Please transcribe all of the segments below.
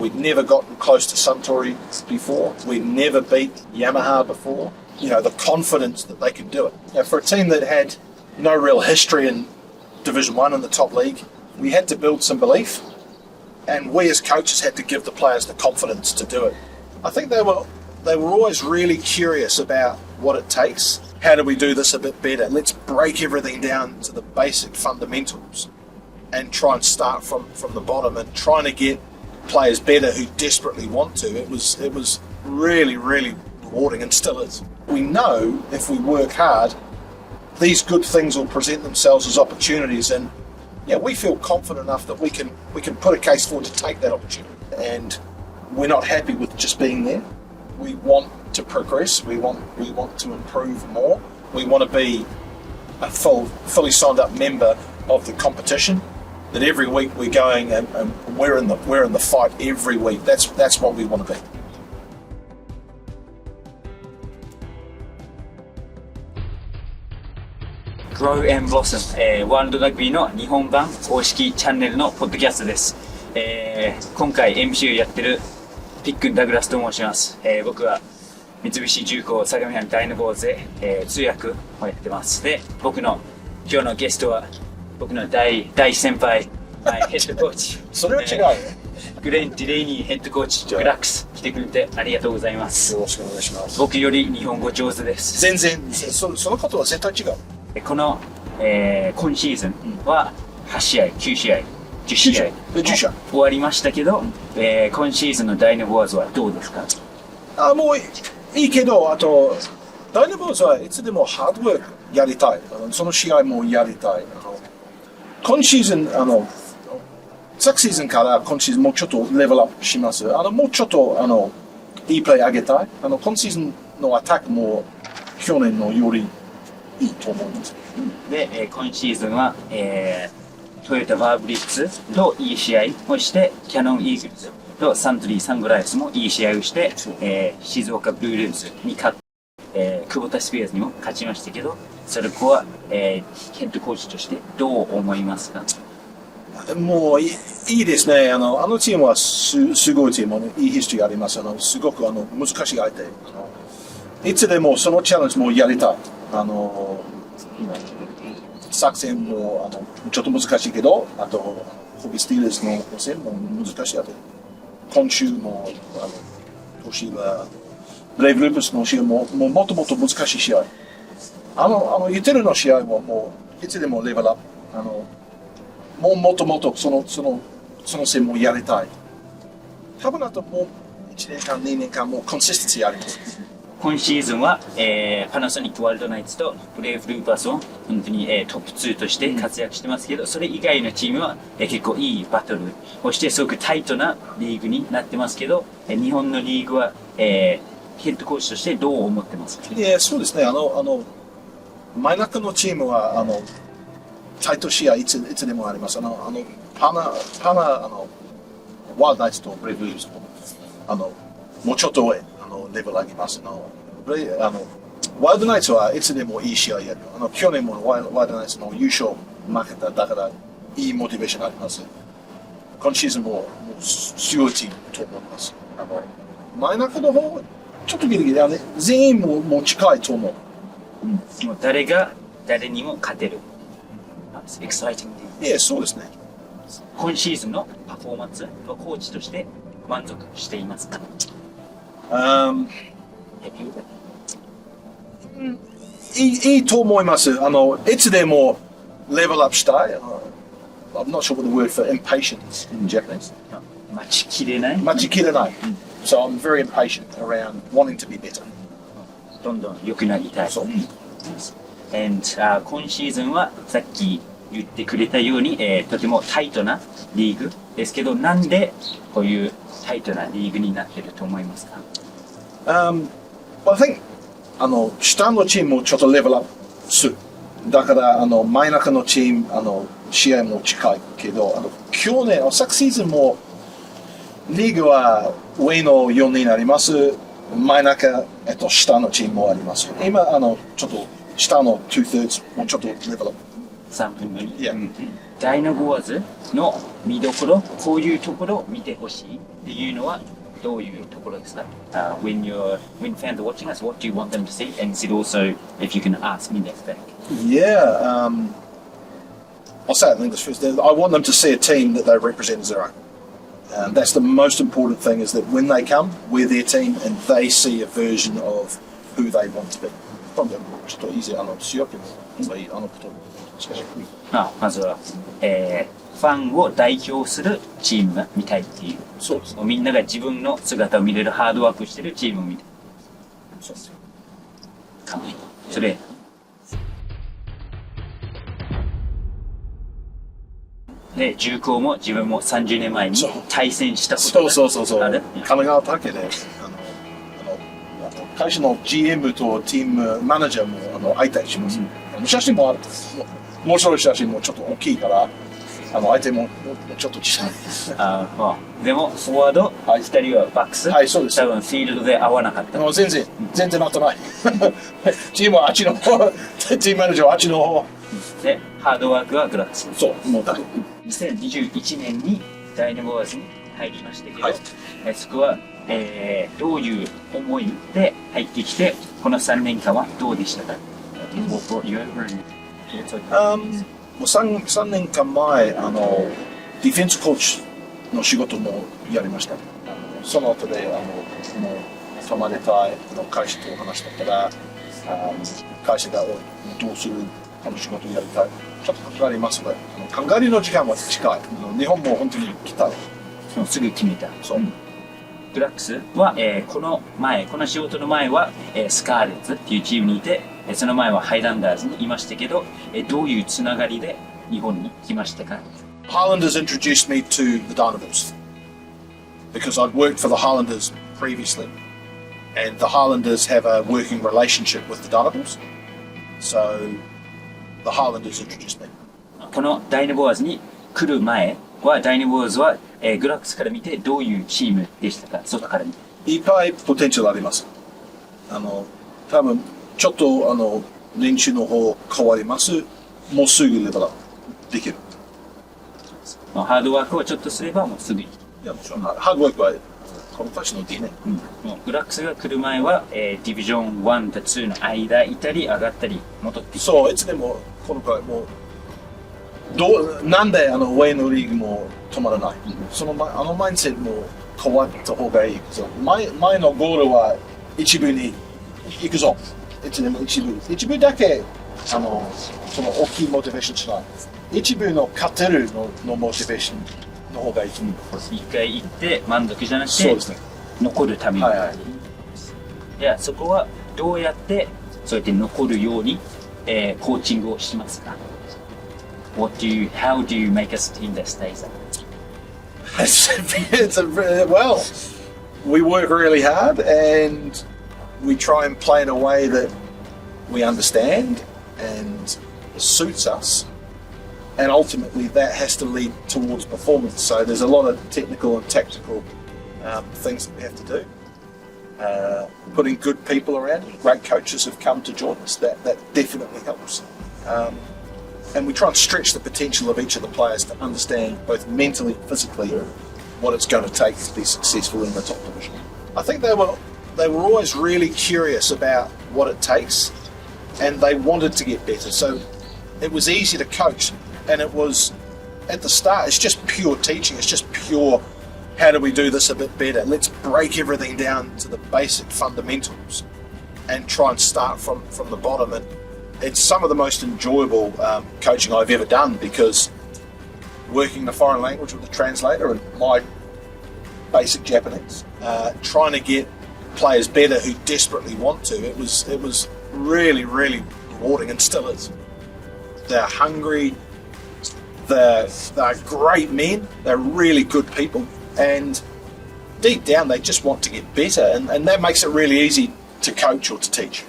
We'd never gotten close to Suntory before. We'd never beat Yamaha before. You know, the confidence that they could do it. Now, for a team that had no real history in Division 1 in the top league, we had to build some belief, and we as coaches had to give the players the confidence to do it. I think they were always really curious about what it takes. How do we do this a bit better? Let's break everything down to the basic fundamentals and try and start from the bottom and trying to get players better who desperately want to. It was really, really rewarding, and still is. We know if we work hard, these good things will present themselves as opportunities, and yeah, we feel confident enough that we can put a case forward to take that opportunity. And we're not happy with just being there. We want to progress. We want to improve more. We want to be a fully signed up member of the competition. That every week we're going and we're in the fight every week. That's what we want to be. Grow and Blossom、ワールドラグビーの日本版公式チャンネルのポッドキャストです。今回 MC をやってるピックン・ダグラスと申します。僕は三菱重工相模原ダイナボアーズで、通訳をやってます。で、今日のゲストは僕の大先輩、ヘッドコーチ。それは違うよ。ディレーニーヘッドコーチ、グラックス来てくれてありがとうございます。よろしくお願いします。僕より日本語上手です。全然、そのことは絶対違う。この、今シーズンは8試合、9試合、10試合終わりましたけど、今シーズンのダイナボアーズはどうですか？もういいけど、あとダイナボアーズはいつでもハードワークやりたい。その試合もやりたい。今シーズン昨シーズンから今シーズンもうちょっとレベルアップします。もうちょっといいプレー上げたい。今シーズンのアタックも去年のよりいいと思います。で、今シーズンは、トヨタバーブリッツといい試合をして、キャノンイーグルズとサントリーサングライスもいい試合をして、静岡ブルーレンズに勝って、久保田スピアーズにも勝ちましたけど、それは、ヘッドコーチとしてどう思いますか？もういいですね。チームはすごいチーム、いいヒストリーあります。すごく難しい相手。いつでもそのチャレンジもやりたい。作戦もちょっと難しいけど、あとホビースティールズの戦も難しい相手。今週も年はブレイブルーブスの試合ももっともっと難しい試合。ユテルの試合ももういつでもレベルアップ。もっともっとその戦もやりたい。多分あともう1年間2年間もコンシステンシーあります。今シーズンは、パナソニックワールドナイツとブレイブルーパースを本当に、トップ2として活躍してますけど、それ以外のチームは、結構いいバトルをしてすごくタイトなリーグになってますけど、日本のリーグは、ヘッドコーチとしてどう思ってますか？そうですね。真ん中のチームはタイト試合いつでもあります。パナワールドナイツとブレイブルーパースももうちょっと上。レベル上げます。ワイルドナイツはいつでもいい試合やる。去年もワイルドナイツの優勝負けただからいいモチベーションあります。今シーズンもすごいチームと思います。真ん中の方ちょっとギリギリ全員も近いと思う。もう誰が誰にも勝てる。エキサイティング。いや、そうですね。今シーズンのパフォーマンスのコーチとして満足していますか？いいと思います。いつでもレベルアップしたい。I'm not sure what the word for impatience in Japanese. 待ちきれない。So I'm very impatient around wanting to be better. どんどん良くなりたい。そう。And、今シーズンはさっき言ってくれたように、とてもタイトなリーグですけど、なんでこういうタイトなリーグになってると思いますか？I think 下のチームもちょっとレベルアップする。だから真ん中のチーム試合も近いけど去年昨シーズンもリーグは上の4人あります。真ん中下のチームもあります。今ちょっと下の2/3もちょっとレベルアップ。3分の2。Yeah. ダイナボアーズの見どころ、こういうところを見てほしいっていうのはどういうところですか？ when fans are watching us, what do you want them to see? And is it also, if you can ask me next thing? Yeah, I'll say it in English first. I want them to see a team that they represent as their own. That's the most important thing, is that when they come, we're their team and they see a version of who they want to be. ちょっと以前強くもいいことしかしまずは、ファンを代表するチームが見たいっていう。そうです。みんなが自分の姿を見れるハードワークしてるチームを見たい。そうですよ。かわいい。それ。で、重工も自分も30年前に対戦したことがある。神奈川だけで、会社の GM とチームマネージャーも会いたりします。写真もある。面白い写真もちょっと大きいから、相手もちょっと小さい。でも、フォワード、2人はバックス。はい、そうです。多分フィールドで合わなかった。全然なってない。チームはあっちの方、チームマネージャーはあっちの方。で、ハードワークはグラッツ。そう、もう2021年にダイナボアーズに入りましたけど、そこは、どういう思いで入ってきて、この3年間はどうでしたか？3年間前、ディフェンスコーチの仕事もやりました。その後で、もう泊まれたい会社と話したから、会社がどうする仕事をやりたい。ちょっとかかりますので、考えるの時間は近い。日本も本当に来た。すぐ決めた。そう。ブラックスは、この仕事の前は、スカーレッツっていうチームにいて、その前はハイランダーズにいましたけど、どういうつながりで日本に来ましたか？ Highlanders introduced me to the Dynamos because I'd worked for the Highlanders previously, and the Highlanders have a working relationship with the Dynamos, so the Highlanders introduced me. このダイナボアーズに来る前は、ダイナボアーズはグラックスから見てどういうチームでしたか？外から見て。いっぱいポテンシャルあります。多分ちょっと練習の方変わります。もうすぐレベルできる。ハードワークをちょっとすればもうすぐに。いや、もちろんハードワークはこの年の DNA。グラックスが来る前は、ディビジョン1と2の間いたり上がったり戻ってきた。そう、いつでもこのくらいもうなんで上のリーグも止まらない。そのマインドセットも変わった方がいい。前のゴールは一部に行くぞ。いつでも一部だけその大きいモチベーションしない。一部の勝てるのモチベーションの方がいい。一回行って満足じゃなくて、そうですね、残るために。いや、そこはどうやってそうやって残るように、コーチングをしますか？How do you make us a team that stays up? Well, we work really hard and we try and play in a way that we understand and suits us, and ultimately that has to lead towards performance. So there's a lot of technical and tactical things that we have to do. Putting good people around, great coaches have come to join us. That definitely helps. And we try and stretch the potential of each of the players to understand both mentally and physically what it's going to take to be successful in the top division. I think they were always really curious about what it takes, and they wanted to get better. So it was easy to coach, and it was at the start. It's just pure teaching. It's just pure. How do we do this a bit better? Let's break everything down to the basic fundamentals, and try and start from the bottom. And it's some of the most enjoyable coaching I've ever done, because working in a foreign language with a translator and my basic Japanese, trying to get players better who desperately want to, it was really, really rewarding, and still is. They're hungry, they're great men, they're really good people, and deep down they just want to get better, and that makes it really easy to coach or to teach.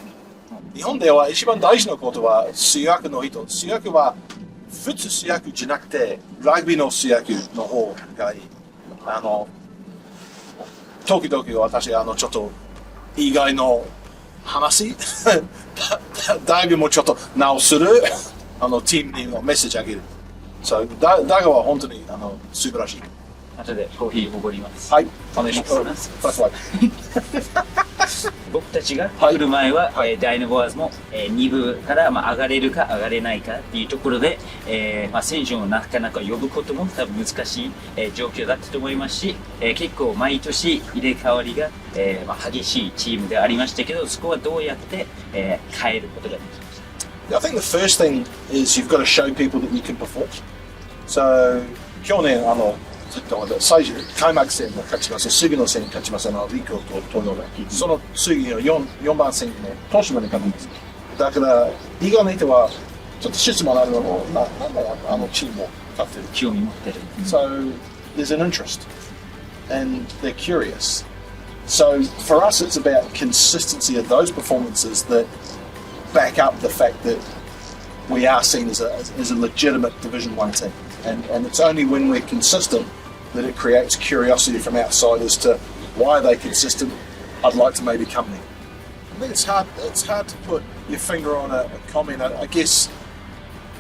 日本では一番大事なことは主役の人。主役は普通主役じゃなくてラグビーの主役の方がいい。時々私ちょっと意外の話だいぶもうちょっと直するチームにメッセージあげる。So だがは本当に素晴らしい。後でコーヒーおごります。はい。お願いします。僕たちが来る前は、ダイナボアーズも、2部から、上がれるか上がれないかっていうところで、選手をなかなか呼ぶことも多分難しい、状況だったと思いますし、結構毎年入れ替わりが、激しいチームでありましたけど、そこはどうやって、変えることができました？ I think the first thing is you've got to show people that you can perform. So 去年最初開幕戦も勝ちます、次の戦勝ちます、リーグと東洋で、その次の4番戦の投手まで勝ちます。だから意外にてはちょっと質問あるのもなんだチームを勝ってる。興味持ってる。So there's an interest and they're curious. So for us it's about consistency of those performances that back up the fact that we are seen as a legitimate Division 1 team. And it's only when we're consistent that it creates curiosity from outsiders to why are they consistent? I'd like to maybe come there. I think it's hard to put your finger on a comment. I guess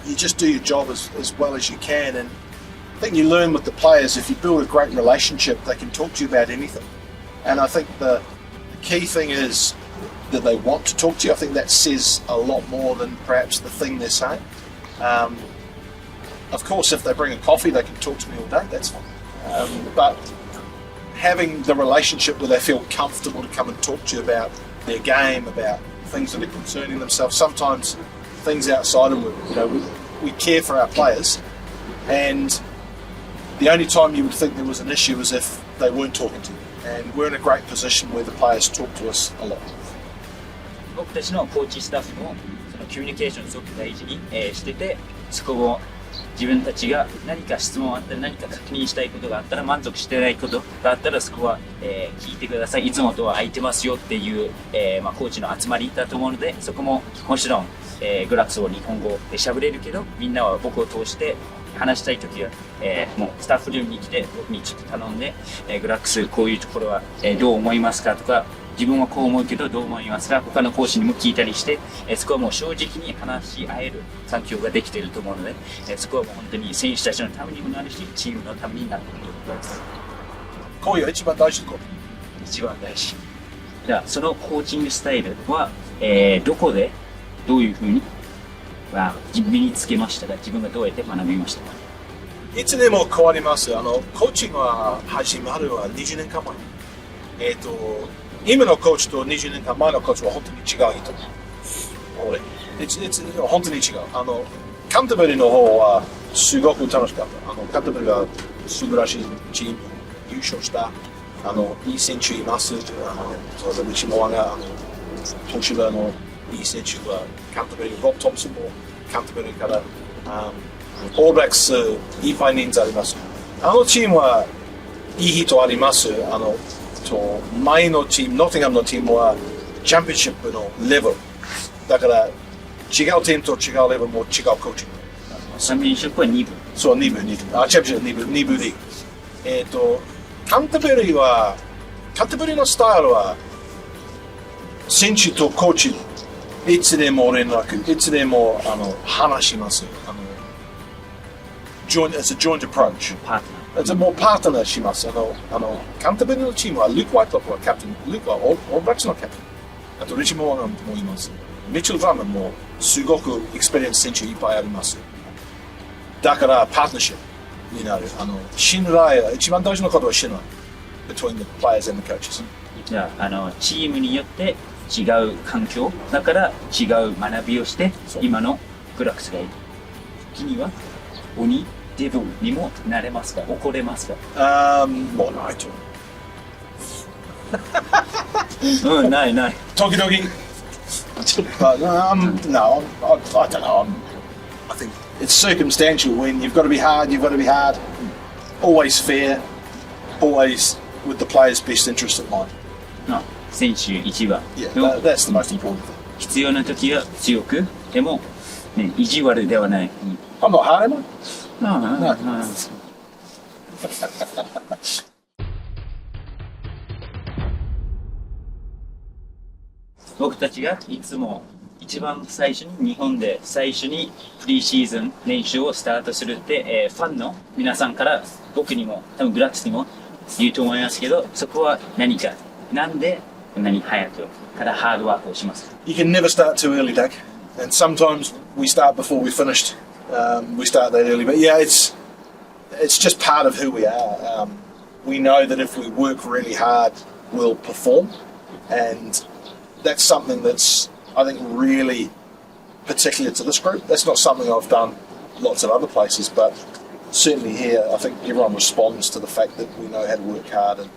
you just do your job as well as you can, and I think you learn with the players. If you build a great relationship, they can talk to you about anything. And I think the key thing is that they want to talk to you. I think that says a lot more than perhaps the thing they're saying. Of course, if they bring a coffee, they can talk to me all day, that's fine. But having the relationship where they feel comfortable to come and talk to you about their game, about things that are concerning themselves, sometimes things outside of it, we care for our players, and the only time you would think there was an issue is if they weren't talking to you. And we're in a great position where the players talk to us a lot. 僕たちのコーチスタッフもそのコミュニケーションをすごく大事に、してて、そこを自分たちが何か質問あったら、何か確認したいことがあったら、満足してないことがあったら、そこは、聞いてください。いつもとは空いてますよっていう、コーチの集まりだと思うので、そこももちろん、グラックスを日本語で喋れるけど、みんなは僕を通して話したいときは、もうスタッフルームに来て僕にちょっと頼んで、グラックスこういうところは、どう思いますかとか、自分はこう思うけどどう思いますか、他の講師にも聞いたりして、そこはもう正直に話し合える環境ができていると思うので、そこはもう本当に選手たちのためにもなるし、チームのためになるということです。こういう一番大事なこと。一番大事。じゃあそのコーチングスタイルは、どこでどういうふうに身につけましたか？自分がどうやって学びましたか？いつでも変わります。コーチングは始まるは20年間前。今のコーチと20年間前のコーチは本当に違う人。本当に違う。カンタベリーの方はすごく楽しかった。カンタベリーが素晴らしいチーム優勝した。いい選手います。うちも東芝のいい選手はカンタベリー、ロブ・トンプソンもカンタベリーから、オールブラックスいっぱい人数あります。チームはいい人あります。前のチーム、ノッティンガムのチームはチャンピオンシップのレベル。だから違うチームと違うレベルも違うコーチング。チャンピオンシップは2部。そう、2部。チャンピオンシップ2部リーグ。カンタベリーのスタイルは選手とコーチいつでも連絡、いつでも話します。It's a joint approach. もうパートナーします。カンタベリーのチームはルーク・ワイトロップはキャプテン、ルークはオールブラックスのキャプテン。あとリチモーガンもいます。ミッチェル・ドラマンもすごくエクスペリエンス選手いっぱいあります。だからパートナーシップになる。信頼、一番大事なことは信頼。between the players and the coaches. じゃあ、チームによって違う環境だから違う学びをして今のグラックスがいる。時には鬼デブにもなれますか？怒れますか？もうないと。うん、ない。時々。But no, I don't know. I think it's circumstantial. When you've got to be hard, you've got to be hard. Always fair. Always with the player's best interest at mind. 選手一番。Yeah, that's the most important thing. 必要な時は強く、でも、ね、意地悪ではない。I'm not hard, am I? No. 僕たちがいつも一一番最初に日本で最初にプリシーズン練習をスタートするって、ファンの皆さんから僕にも多分グラッツにも言うと思いますけど、そこは何か、なんでこんなに早くからハードワークをしますか？ You can never start too early, Doug. And sometimes we start before we finished. We start that early, but yeah, it's just part of who we are. We know that if we work really hard, we'll perform, and that's something that's, I think, really particular to this group. That's not something I've done lots of other places, but certainly here, I think everyone responds to the fact that we know how to work hard. And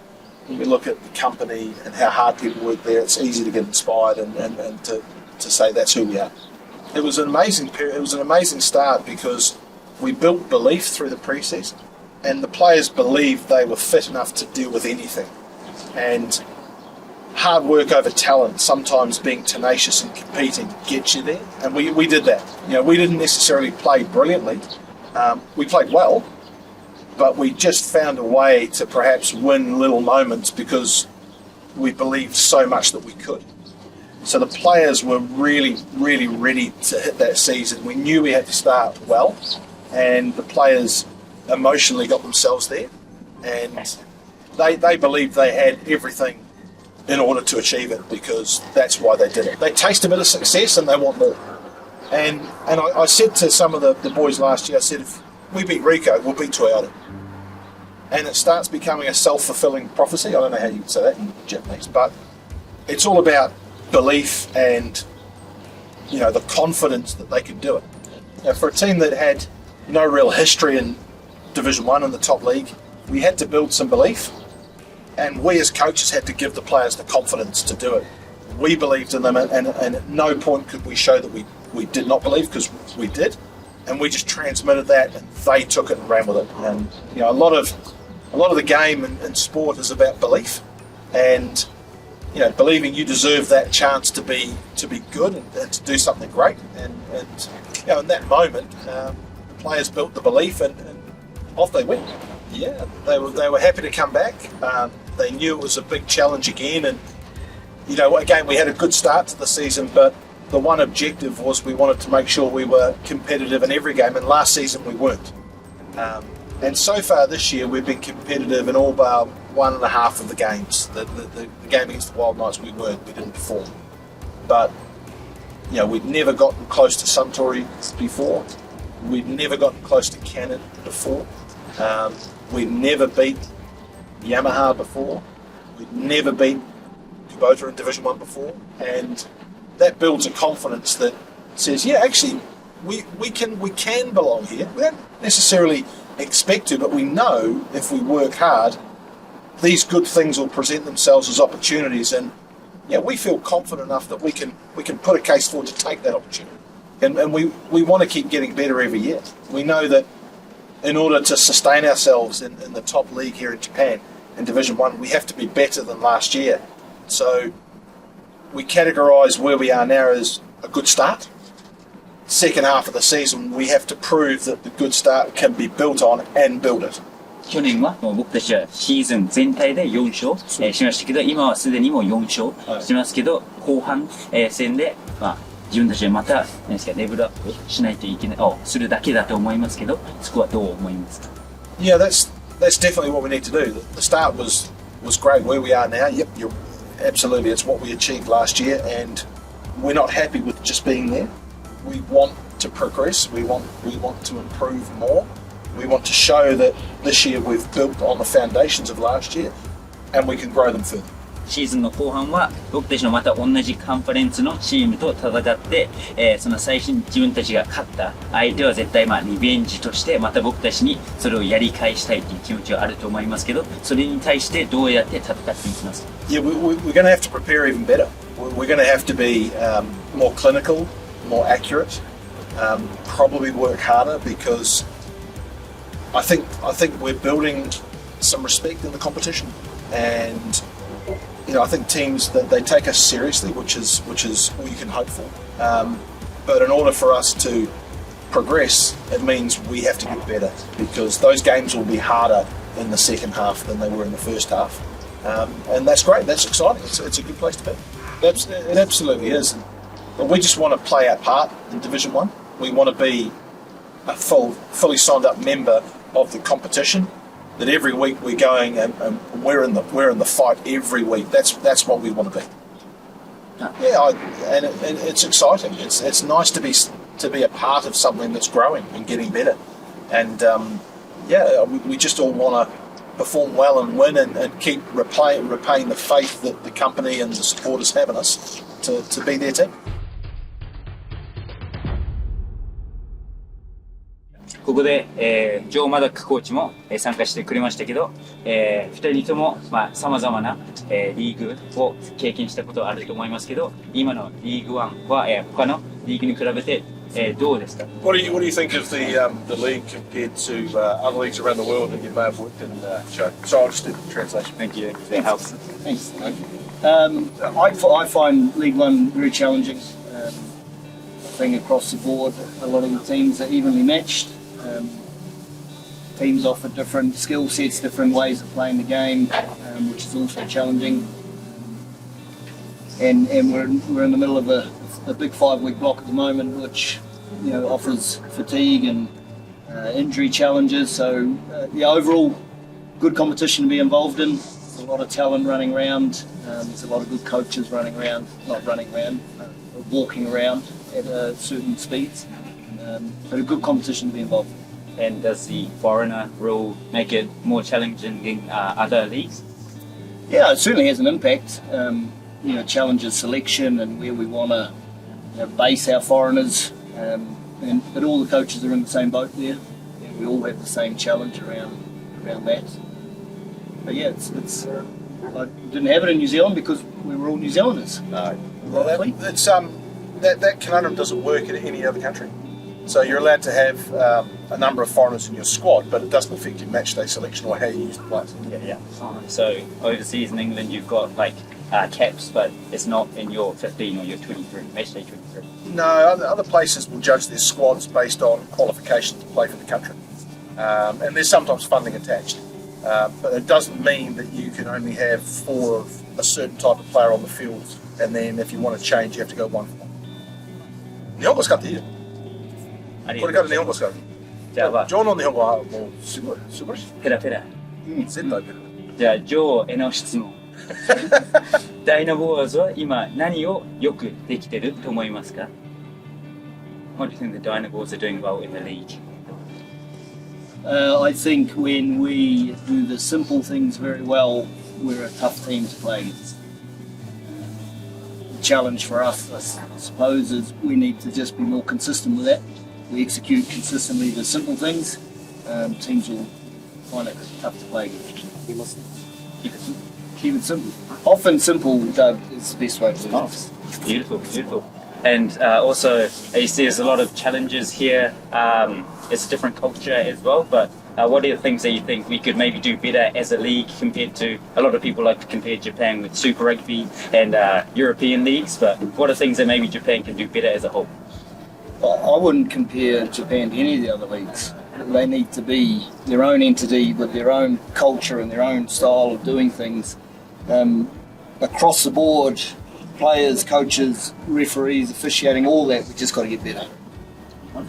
when we look at the company and how hard people work there, it's easy to get inspired and to say that's who we are. It was an amazing period. It was an amazing start because we built belief through the pre-season, and the players believed they were fit enough to deal with anything. And hard work over talent, sometimes being tenacious and competing, gets you there. And we did that. You know, we didn't necessarily play brilliantly. We played well, but we just found a way to perhaps win little moments because we believed so much that we could. So the players were really, really ready to hit that season. We knew we had to start well, and the players emotionally got themselves there, and they believed they had everything in order to achieve it because that's why they did it. They taste a bit of success and they want more. And I said to some of the boys last year, I said, if we beat Rico, we'll beat Toyota. And it starts becoming a self-fulfilling prophecy. I don't know how you would say that in Japanese, but it's all about belief and, you know, the confidence that they could do it. Now, for a team that had no real history in Division 1 in the top league, we had to build some belief, and we as coaches had to give the players the confidence to do it. We believed in them, and at no point could we show that we did not believe, because we did, and we just transmitted that, and they took it and ran with it. And you know, a lot of the game in sport is about belief, and you know, believing you deserve that chance to be good and to do something great. And you know, in that moment, the players built the belief, and off they went. Yeah, they were happy to come back. They knew it was a big challenge again, and you know, again, we had a good start to the season, but the one objective was we wanted to make sure we were competitive in every game, and last season we weren't. And so far this year, we've been competitive in all bar one and a half of the games. The game against the Wild Knights, we didn't perform. But you know, we'd never gotten close to Suntory before. We'd never gotten close to Canon before. We'd never beat Yamaha before. We'd never beat Kubota in Division 1 before. And that builds a confidence that says, yeah, actually, we can belong here. We don't necessarily expect to, but we know if we work hard, these good things will present themselves as opportunities. And yeah, we feel confident enough that we can put a case forward to take that opportunity. And we want to keep getting better every year. We know that in order to sustain ourselves in the top league here in Japan, in Division 1, we have to be better than last year. So we categorise where we are now as a good start. Second half of the season, we have to prove that the good start can be built on and build it. 去年はもう僕たちはシーズン全体で4勝、しましたけど、今はすでにもう4勝してますけど、後半、戦で、自分たちはまた何ですか、レベルアップしないといけない、するだけだと思いますけど、そこはどう思いますか？ Yeah, that's definitely what we need to do. The start was great. Where we are now, yep, absolutely, it's what we achieved last year, and we're not happy with just being there. We want to progress. We want to improve more. We want to show that this year we've built on the foundations of last year, and we can grow them further. シーズンの後半は僕たちのまた同じカンファレンスのチームと戦って、その最初に自分たちが勝った相手は絶対リベンジとしてまた僕たちにそれをやり返したいという気持ちはあると思いますけど、それに対してどうやって戦っていきますか？ Yeah, we're going to have to prepare even better. We're going to have to be more clinical, more accurate, probably work harder, because I think we're building some respect in the competition, and you know, I think teams that they take us seriously, which is all you can hope for. But in order for us to progress, it means we have to get better, because those games will be harder in the second half than they were in the first half. And that's great. That's exciting. It's a good place to be. It absolutely is. But we just want to play our part in Division 1. We want to be a fully signed up member of the competition. That every week we're going and we're in the fight every week. That's what we want to be. And it's exciting. It's nice to be a part of something that's growing and getting better. And we just all want to perform well and win and keep repaying the faith that the company and the supporters have in us to be their team. ここで、ジョー・マドックコーチも、参加してくれましたけど、2人とも、様々な、リーグを経験したことはあると思いますけど、今のリーグワンは、他のリーグに比べて、どうですか？ What do you think of the league compared to other leagues around the world that you may have worked in? So I'll just do the translation. Thank you. That helps. Thanks. I find League One very challenging. I think across the board, a lot of the teams are evenly matched. Teams offer different skill sets, different ways of playing the game, which is also challenging. And we're in the middle of a big 5-week block at the moment, which offers fatigue and injury challenges. So overall, good competition to be involved in. There's a lot of talent running around. There's a lot of good coaches walking around at certain speeds. But a good competition to be involved in. And does the foreigner rule make it more challenging in other leagues? Yeah, it certainly has an impact. Challenges selection and where we want to base our foreigners. But all the coaches are in the same boat there. We all have the same challenge around that. But yeah, it's I didn't have it in New Zealand because we were all New Zealanders. No, well, that conundrum doesn't work in any other country. So you're allowed to have a number of foreigners in your squad, but it doesn't affect your match day selection or how you use the players. Yeah. So overseas in England, you've got caps, but it's not in your 15 or your 23, match day 23. No, other places will judge their squads based on qualifications to play for the country. And there's sometimes funding attached. But it doesn't mean that you can only have 4 of a certain type of player on the field, and then if you want to change, you have to go 1 for 1. 日本語使っていいよ。これから日本語使う。じゃあ、ジョーの日本語はもうすごいし。ペラペラ。絶対ペラ。じゃあ、ジョーへの質問。ダイナボアーズは今何をよくできてると思いますか？ What do you think the Dynaboars are doing well in the league? I think when we do the simple things very well, we're a tough team to play against. The challenge for us, I suppose, is we need to just be more consistent with that. We execute consistently the simple things, teams will find it tough to play against. We must keep it simple. Often simple, Doug, is the best way to do it. Beautiful. And also, there's a lot of challenges here. It's a different culture as well, but what are the things that you think we could maybe do better as a league compared to, a lot of people like to compare Japan with Super Rugby and European leagues, but what are things that maybe Japan can do better as a whole? I wouldn't compare Japan to any of the other leagues. They need to be their own entity with their own culture and their own style of doing things. Across the board, players, coaches, referees, officiating, all that, we just got to get better.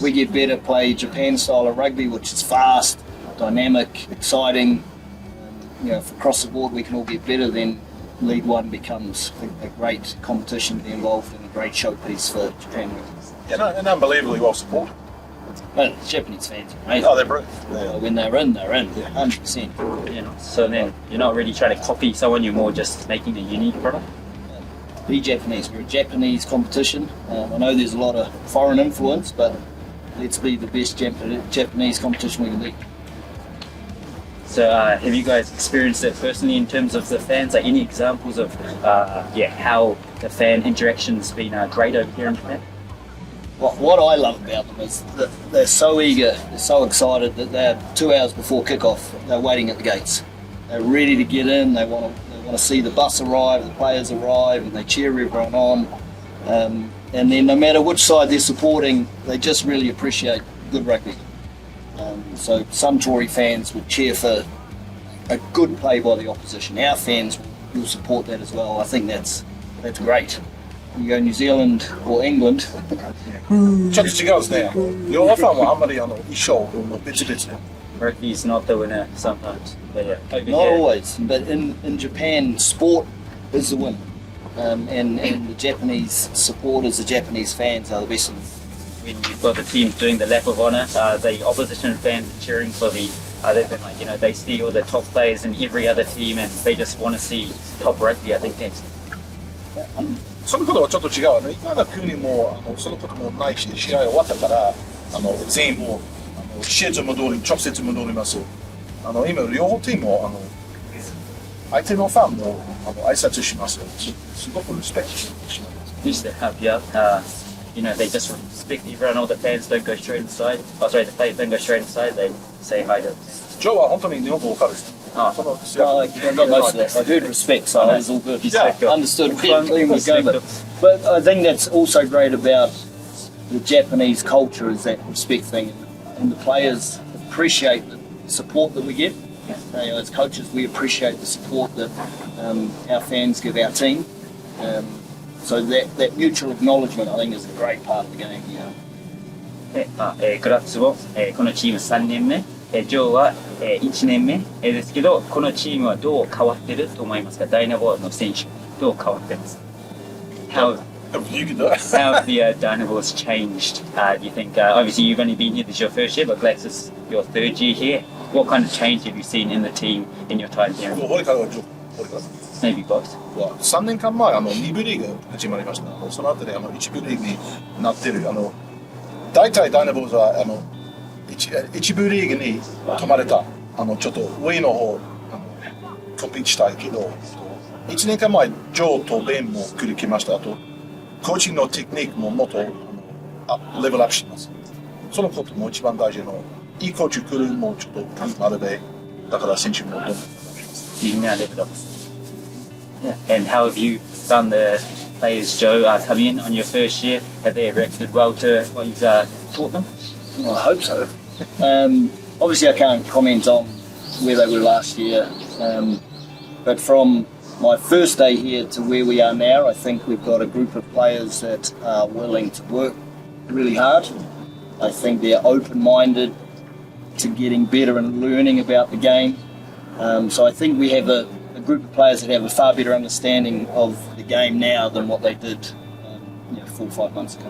We get better, play Japan style of rugby, which is fast, dynamic, exciting. Across the board we can all get better, then League One becomes a great competition to be involved in, a great showpiece for Japan rugby. Yeah, and unbelievably well supported. Well, the Japanese fans are amazing. Oh, they're brilliant. When they're in, 100%. So then you're not really trying to copy someone, you're more just making a unique product? Be Japanese. We're a Japanese competition. I know there's a lot of foreign influence, but let's be the best Japanese competition we can be. So have you guys experienced it personally in terms of the fans? Like any examples of how the fan interaction's been great over here in Japan? What I love about them is that they're so eager, they're so excited that they're 2 hours before kick-off, they're waiting at the gates. They're ready to get in, they want to see the bus arrive, the players arrive, and they cheer everyone on. And then no matter which side they're supporting, they just really appreciate good rugby. So some Tory fans would cheer for a good play by the opposition. Our fans will support that as well. I think that's great. you go New Zealand or England, ちょっと違うんですね。両方ファンはあんまり一緒、別々で。Rugby is not the winner sometimes. But yeah, over not here, always, but in Japan, sport is the win. And the Japanese supporters, the Japanese fans are the best of them. when you've got the teams doing the lap of honour, the opposition fans are cheering for the they've been like, they see all the top players in every other team and they just want to see top rugby. I think that's そのことはちょっと違う。今の国もそのこともないし、試合終わったから全員も施設戻り、直接戻ります。今両方チームも相手のファンも挨拶します。すごくリスペクトします。just to help you out. They just respect everyone. All the fans don't go straight inside. Oh, sorry, the players don't go straight inside. They say hi to them. ジョーは本当に日本語わかるです。あその I got most of that. I heard respect, so it was all good. Yeah. Understood where the team was going. But I think that's also great about the Japanese culture is that respect thing, and the players appreciate the support that we get. As coaches, we appreciate the support that our fans give our team. So that mutual acknowledgement, I think, is a great part of the game. Yeah. グラッツも、このチーム3年目、ジョーは、1年目、ですけど、このチームはどう変わってると思いますか？ダイナボアの選手、どう変わってますか？ You can do it. How have the Dynamos changed? Do you think, obviously you've only been here, this is your first year, but Glax is your third year here. What kind of change have you seen in the team in your time here? 俺からはジョー、俺から。Maybe both. 3年間前、2部リーグ始まりました。その後で1部リーグになってる。大体ダイナボーズは1部リーグに泊まれた。ちょっと上の方、コンピートしたいけど、1年間前、ジョーとベンも来る来ました。あと、コーチングのテクニックももっとレベルアップします。そのことも一番大事の、いいコーチ来るもちょっとあれで、だから選手もどんどんいいね、レベルアップ。Yeah. And how have you found the players, Joe, coming in on your first year? Have they reacted well to what you've taught them? Well, I hope so. Obviously, I can't comment on where they were last year, but from my first day here to where we are now, I think we've got a group of players that are willing to work really hard. I think they're open-minded to getting better and learning about the game. So I think we have a group of players that have a far better understanding of the game now than what they did 4 or 5 months ago.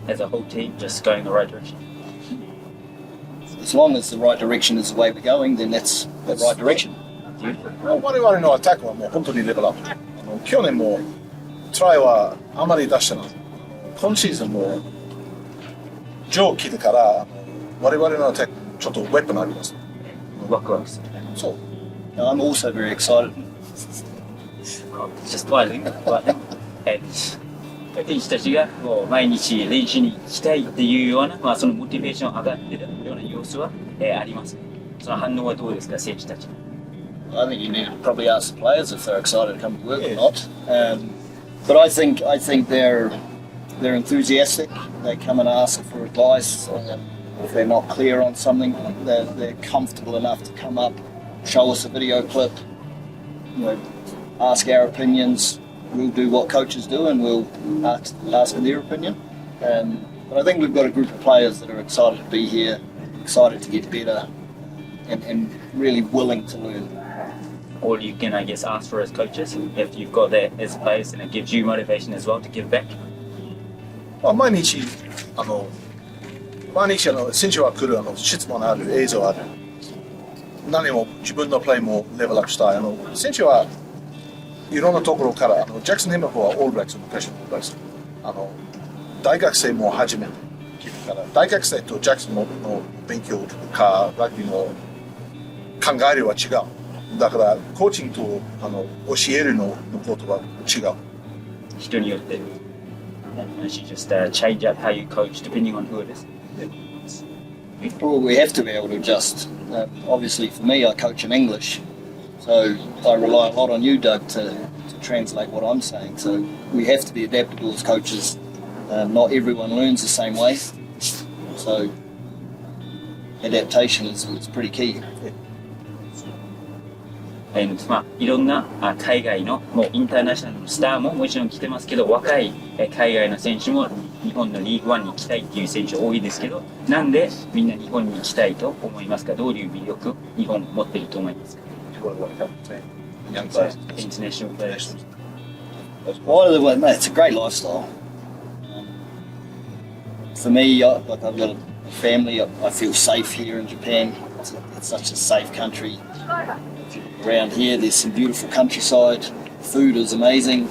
As a whole team, just going the right direction. As long as the right direction is the way we're going, then that's the right direction. 我々のアタックはもう本当にレベルアップ。去年もトライはあまり出してない。今シーズンもジョー来てから我々のアタックちょっとウェップになります。ワクワクする。そう。I'm also very excited. Just fighting. And 選手たちがもう毎日練習に行きたいっていうような、そのモチベーション上がってるような様子は、あります。その反応はどうですか、選手たち。I think you need to probably ask the players if they're excited to come to work or not. But I think they're enthusiastic. They come and ask for advice. If they're not clear on something, they're comfortable enough to come up, show us a video clip, ask our opinions. We'll do what coaches do and we'll ask their opinion. But I think we've got a group of players that are excited to be here, excited to get better, and really willing to learn. All you can, I guess, ask for as coaches, if you've got that as players, and it gives you motivation as well to give back. 毎日選手は来る質問ある、映像ある。何も自分のプレーもレベルアップしたい。選手はいろんなところから、ジャクソン・ヘムコはオールブラックスの昔のオールブラックス。大学生も初めて来てから、大学生とジャクソンの勉強とか、ラグビーの考えるは違う。だから、コーチングと教えるのことは違う。人によって。You should just change up how you coach depending on who it is. Well, we have to be able to adjust. Obviously, for me, I coach in English, so I rely a lot on you, Doug, to translate what I'm saying. So we have to be adaptable as coaches. Not everyone learns the same way, so adaptation is pretty key. まあ、いろんな海外のもうインターナショナルのスターももちろん来てますけど、若い海外の選手も日本のリーグワンに行きたいっていう選手多いですけど、なんでみんな日本に行きたいと思いますか？どういう魅力日本持っていると思いますか？ Young players. International players. Well, no, it's a great lifestyle. For me, I've got a family. I feel safe here in Japan. It's such a safe country. Around here, there's some beautiful countryside. Food is amazing,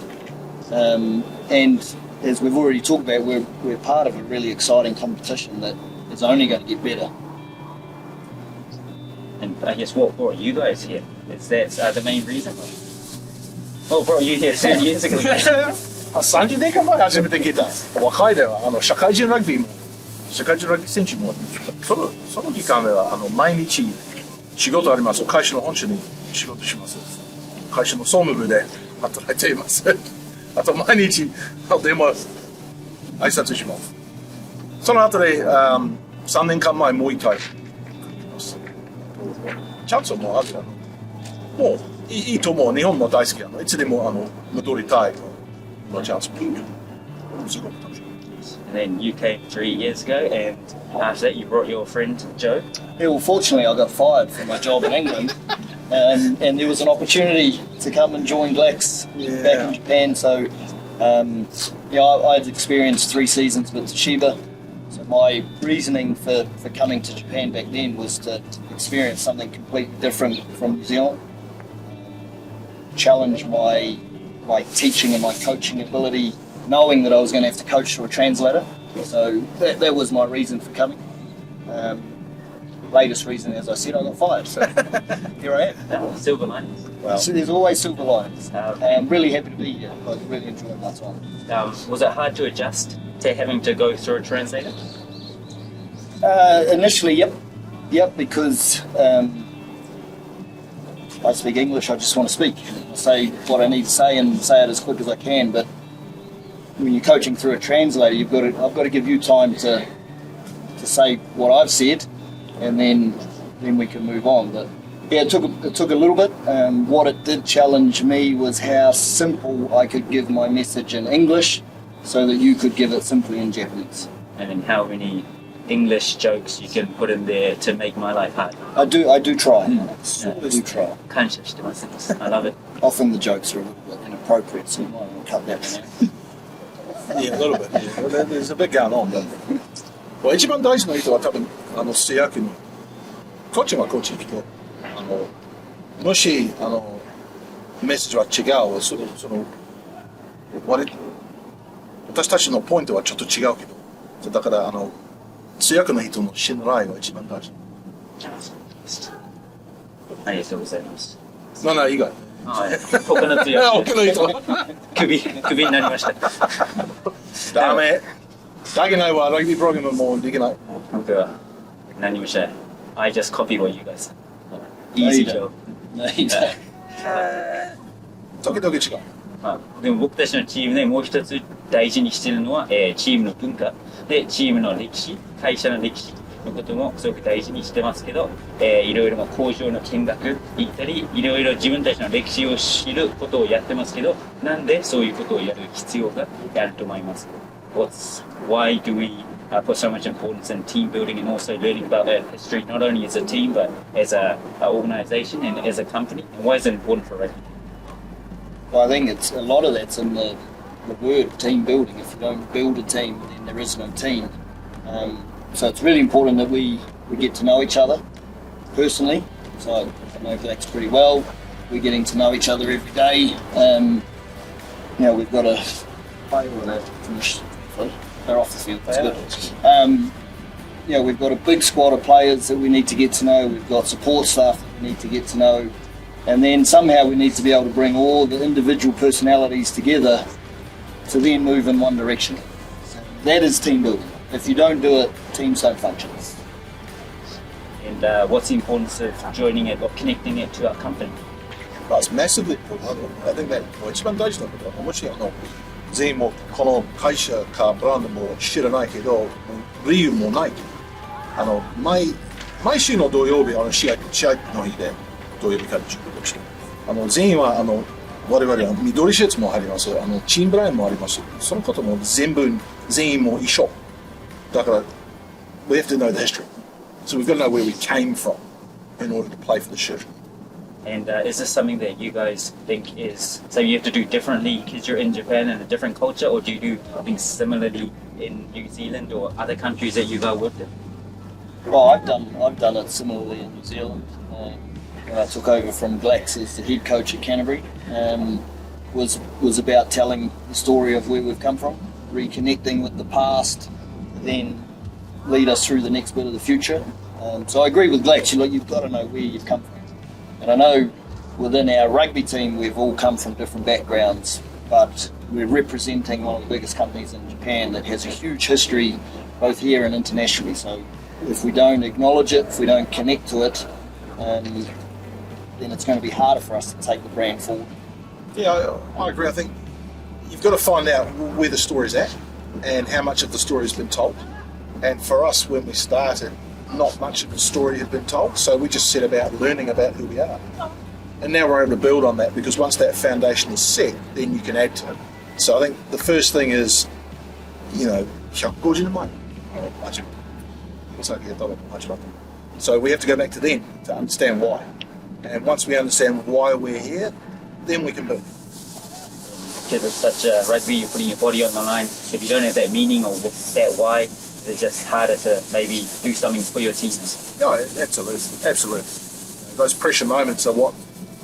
and as we've already talked about, we're part of a really exciting competition that is only going to get better. And I guess what brought you guys here? Is that the main reason? What brought you here 10 years ago? 30年間前初めて来た若いでは社会人ラグビー選手もその期間では毎日仕事あります。会社の本社に仕事します。会社の総務部で働いています。あと毎日電話挨拶します。その後で3年間前もう一回チャンスもあるもういいと思う。日本も大好きいつでも戻りたいのチャンスもすごく楽しい。And then you came 3 years ago, and after that you brought your friend Joe. Yeah, well, fortunately, I got fired from my job in England, and there was an opportunity to come and join Blacks back in Japan. So, I'd experienced 3 seasons with Toshiba. So my reasoning for coming to Japan back then was to experience something completely different from New Zealand, challenge my teaching and my coaching ability, knowing that I was going to have to coach through a translator. So that was my reason for coming. Latest reason, as I said, I got fired. So here I am. Silver linings. Well, so there's always silver linings. I'm really happy to be here. I really enjoyed my time. Was it hard to adjust to having to go through a translator? Initially, yep, because I speak English. I just want to speak. I say what I need to say and say it as quick as I can. But when you're coaching through a translator, I've got to give you time to say what I've said, and then we can move on. But yeah, it took a little bit. What it did challenge me was how simple I could give my message in English, so that you could give it simply in Japanese. And then how many English jokes you can put in there to make my life hard? I do try. I do try. 感謝してます。I love it. Often the jokes are a little bit inappropriate, so you might want to cut that one out. Yeah, a little bit. Yeah. There's a bit going on. But 一番大事な人は多分制約にコーチはコーチに来てもしメッセージは違う私たちのポイントはちょっと違うけどだから制約の人の信頼が一番大事。ありがとうございます。以外。他の強い。他の人。首になりました。ダメ。だけないわ、ラグビープログラムもできない。僕は何もしない。I just copy what you guys. Easy job. 時々違う。でも僕たちのチームでもう一つ大事にしているのは、チームの文化でチームの歴史、会社の歴史のこともすごく大事にしてますけど、いろいろ工場の見学行ったり、いろいろ自分たちの歴史を知ることをやってますけど、なんでそういうことをやる必要があると思いますか？ Why do we put so much importance in team building and also learning about their history, not only as a team but as an organization and as a company? And why is it important for rugby? Well, I think a lot of that's in the word team building. If you don't build a team, then there is no team. So it's really important that we get to know each other personally. So I know Blacks pretty well. We're getting to know each other every day. We've got to play or they finish. They're off the field. That's good. We've got a big squad of players that we need to get to know. We've got support staff that we need to get to know. And then somehow we need to be able to bring all the individual personalities together to then move in one direction. That is team building. If you don't do it, teams don't function. And what's the importance of joining it or connecting it to our company? That's massively important. I think that 一番大事なことはもし全員もこの会社かブランドも知らないけど理由もない。毎週の土曜日試合の日で土曜日から仕事して全員は我々は緑シャツもあります。チームブラインもあります。そのことも全員も一緒。だから、we have to know the history. So we've got to know where we came from in order to play for the shirt. And is this something that you guys think is, so you have to do differently because you're in Japan and a different culture, or do you do things similarly in New Zealand or other countries that you've worked in? Well, I've done it similarly in New Zealand. When I took over from Glax as the head coach at Canterbury, was about telling the story of where we've come from, reconnecting with the past, then lead us through the next bit of the future. So I agree with Glax. You've got to know where you've come from. And I know within our rugby team we've all come from different backgrounds, but we're representing one of the biggest companies in Japan that has a huge history both here and internationally. So if we don't acknowledge it, if we don't connect to it, then it's going to be harder for us to take the brand forward. Yeah, I agree. I think you've got to find out where the story's at and how much of the story has been told. And for us, when we started, not much of the story had been told, so we just set about learning about who we are. And now we're able to build on that, because once that foundation is set, then you can add to it. So I think the first thing is, 150年前 So we have to go back to then to understand why. And once we understand why we're here, then we can build. Because it's such a rugby, you're putting your body on the line. If you don't have that meaning or that why, it's just harder to maybe do something for your teams. No, absolutely. Those pressure moments are what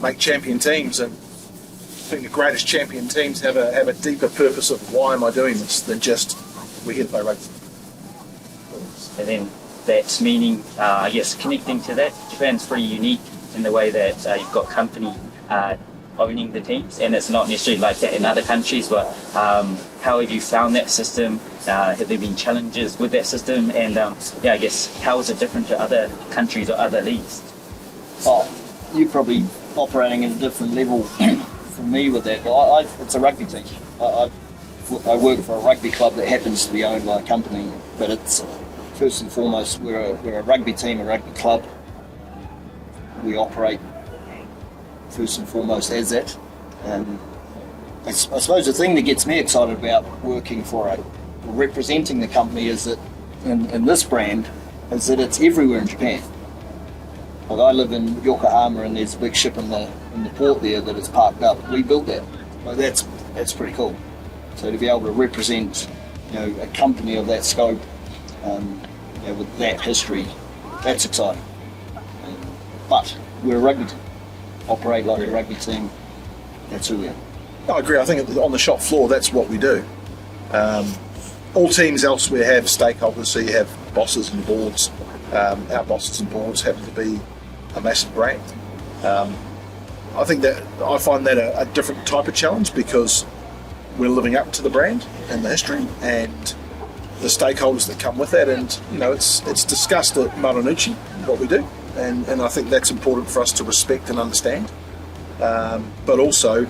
make champion teams, and I think the greatest champion teams have a deeper purpose of why am I doing this than just we're here to play rugby. And then that's meaning, I guess, connecting to that. Japan's pretty unique in the way that you've got company owning the teams, and it's not necessarily like that in other countries, but how have you found that system? Have there been challenges with that system? And I guess, how is it different to other countries or other leagues? Oh, you're probably operating at a different level from me with that. But it's a rugby team. I work for a rugby club that happens to be owned by a company, but it's first and foremost, we're a rugby team, a rugby club. We operate first and foremost as that. I suppose the thing that gets me excited about working for representing the company is that in this brand is that it's everywhere in Japan. Like, I live in Yokohama and there's a big ship in the port there that is parked up. We built that. Like, that's pretty cool. So to be able to represent a company of that scope with that history, that's exciting. But we're a rugby team. Operate like a rugby team. That's who we are. I agree. I think on the shop floor, that's what we do. All teams elsewhere have stakeholders, so you have bosses and boards. Our bosses and boards happen to be a massive brand. I find that a different type of challenge, because we're living up to the brand and the history and the stakeholders that come with that. And it's discussed at Marunouchi what we do, and I think that's important for us to respect and understand. But also,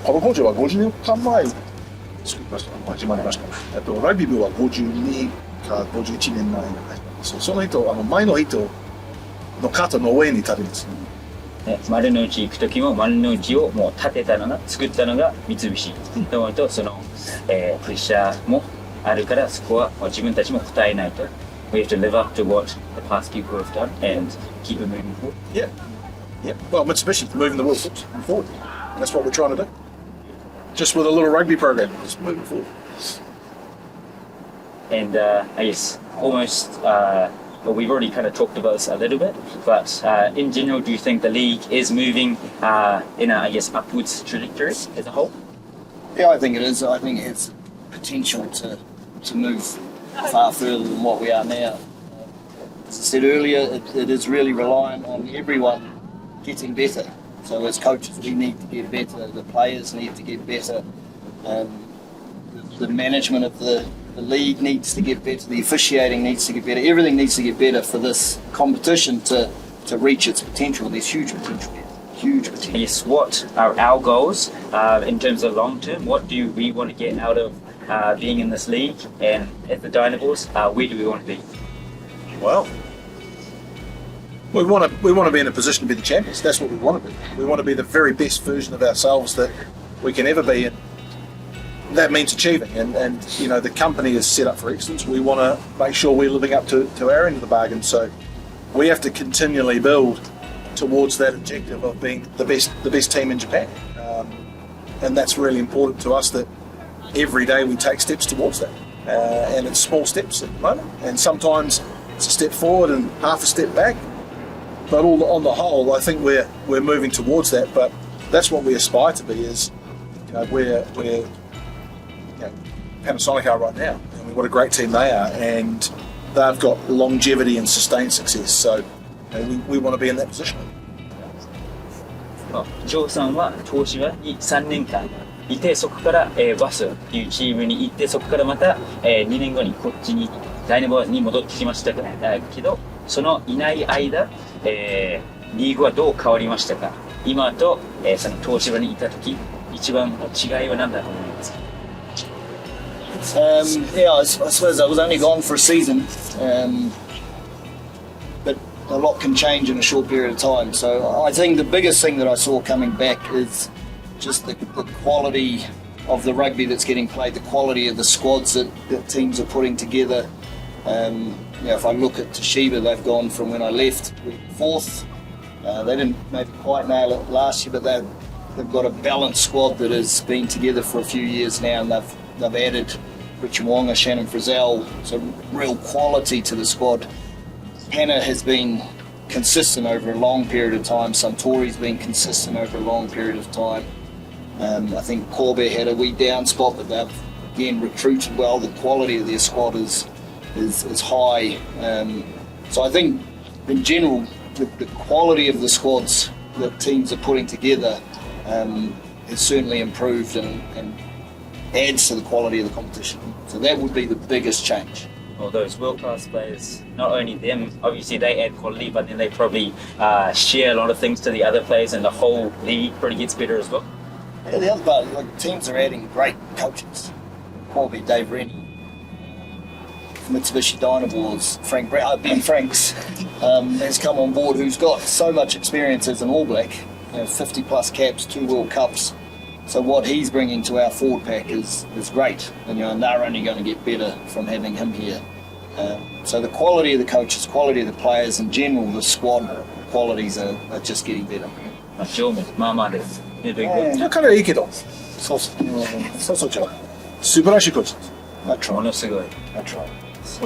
この工場は50年間前作りました。始まりました。ラグビー部は52か51年前に始まります。その人、前の人の肩の上に立てます。丸の内行く時も丸の内をもう建てたのが作ったのが三菱と思うと、その、プレッシャーもあるから、そこは自分たちも答えないと。We have to live up to what the past people have done and keep it moving forward. Yeah. Well, Mitsubishi moving the world forward. That's what we're trying to do. Just with a little rugby program, just moving forward. And I guess almost, we've already kind of talked about this a little bit, but in general, do you think the league is moving in a, upwards trajectory as a whole? Yeah, I think it is. I think it has potential to move far further than what we are now. As I said earlier, it is really reliant on everyone getting better. So as coaches, we need to get better. The players need to get better. The management of the league needs to get better. The officiating needs to get better. Everything needs to get better for this competition to reach its potential. There's huge potential here. Huge potential. Yes, what are our goals in terms of long term? What do we want to get out of being in this league? And at the Dynabors, where do we want to be? Well, We want to be in a position to be the champions. That's what we want to be. We want to be the very best version of ourselves that we can ever be, and that means achieving. And the company is set up for excellence. We want to make sure we're living up to our end of the bargain. So we have to continually build towards that objective of being the best team in Japan. And that's really important to us, that every day we take steps towards that. And it's small steps at the moment. And sometimes it's a step forward and half a step back. But on the whole, I think we're moving towards that. But that's what we aspire to be. Is we're Panasonic are right now. I mean, what a great team they are, and they've got longevity and sustained success. So we want to be in that position. ジョーさんは東芝に3年間いて、そこから、バスっていうチームに行って、そこからまた、2年後にこっちにダイナボアに戻ってきましたけど、そのいない間、リーグはどう変わりましたか？今と、その東芝にいた時、一番の違いは何だと思いますか？I suppose I was only gone for a season, but a lot can change in a short period of time. So I think the biggest thing that I saw coming back is just the quality of the rugby that's getting played, the quality of the squads that teams are putting together. If I look at Toshiba, they've gone from when I left, fourth. They didn't maybe quite nail it last year, but they've got a balanced squad that has been together for a few years now, and they've added Richard Wonga, Shannon Frizzell, so real quality to the squad. Hannah has been consistent over a long period of time. Suntory's been consistent over a long period of time. I think Corbe had a wee down spot, but they've again recruited well. The quality of their squad is high. So I think in general, the quality of the squads that teams are putting together has certainly improved and adds to the quality of the competition. So that would be the biggest change. Well, those world-class players, not only them, obviously they add quality, but then they probably share a lot of things to the other players, and the whole league probably gets better as well. Yeah, the other part, like teams are adding great coaches. Probably Dave Rennie, Mitsubishi Dynaboards, Ben Franks has come on board, who's got so much experience as an All Black, 50 plus caps, 2 World Cups. So what he's bringing to our forward pack is great, and they're only going to get better from having him here. So the quality of the coaches, quality of the players in general, the squad qualities are just getting better. まあまあです。You're doing good. 彼はいいけど、そう違う。素晴らしいコーチです。ものすごい。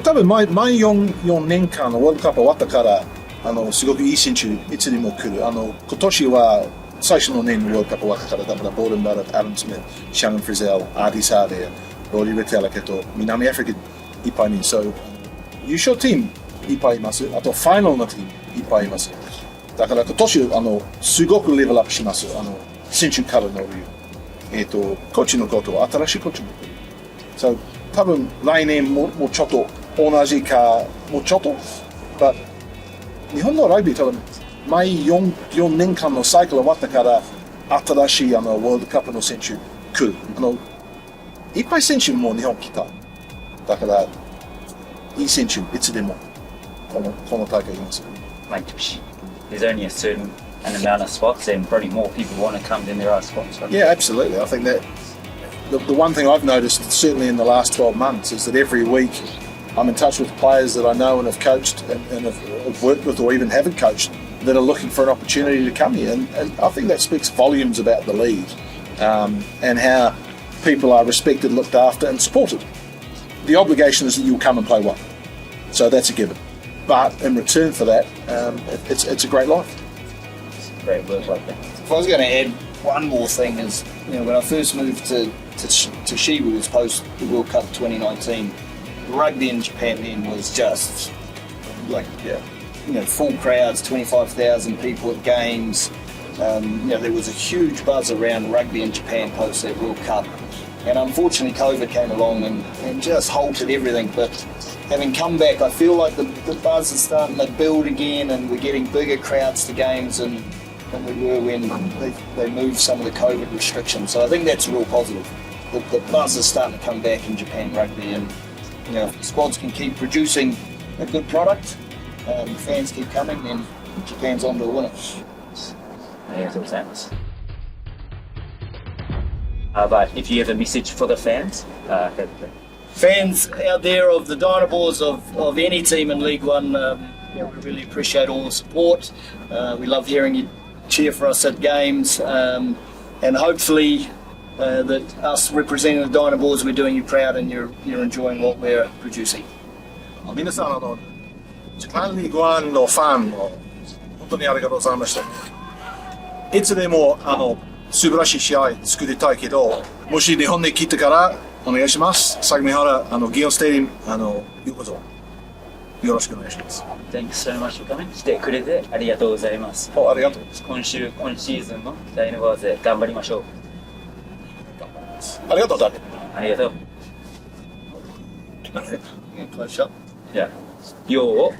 多分毎4年間のワールドカップ終わったから、すごくいい選手いつでも来る。今年は最初の年のワールドカップ終わったから、だからボールンバラット、アダム・スミス、シャノン・フリゼル、アーディ・サーデー、ローリー・レテラケと南アフリカいっぱいに、そう優勝チームいっぱいいます。あとファイナルのチームいっぱいいます。だから今年すごくレベルアップします。選手からのコーチのことは新しいコーチも来る。そう多分来年もうちょっと同じかもうちょっと。But 日本のラグビー多分毎4年間のサイクル終わったから新しいワールドカップの選手来る。いっぱい選手も日本来た。だからいい選手いつでもこの大会います。毎年。There's only a certain amount of spots, and probably more people want to come than there are spots. Right? Yeah, absolutely. I think that the one thing I've noticed, certainly in the last 12 months, is that every week I'm in touch with players that I know and have coached and have worked with or even haven't coached that are looking for an opportunity to come here. And I think that speaks volumes about the league and how people are respected, looked after and supported. The obligation is that you'll come and play one. So that's a given. But in return for that, it's a great life. Great work like that. If I was going to add one more thing is, when I first moved to Toshiba, it was post the World Cup 2019. Rugby in Japan then was just like, full crowds, 25,000 people at games. There was a huge buzz around rugby in Japan post that World Cup. And unfortunately COVID came along and just halted everything. But having come back, I feel like the buzz is starting to build again, and we're getting bigger crowds to games than we were when they moved some of the COVID restrictions. So I think that's a real positive. The buzz is starting to come back in Japan rugby, and if the squads can keep producing a good product, fans keep coming, then Japan's on to win it. ありがとうございます。But if you have a message for the fans, Fans out there of the Dynaboars of any team in League One, we really appreciate all the support. We love hearing you cheer for us at games, and hopefully that us representing the Dynaboars, we're doing you proud and you're enjoying what we're producing. 皆さんジャパンリーグワンのファンも本当にありがとうございました。いつでも素晴らしい試合作りたいけど、もし日本に来てからお願いします。相模原ギオンステディウムようこそよろしくお願いします。Thanks so much for coming. 来てくれてありがとうございます。ありがとう。今シーズンのダイナボアーズで頑張りましょう。ありがとうだね。ありがとう。Close shot. じゃあ、ようを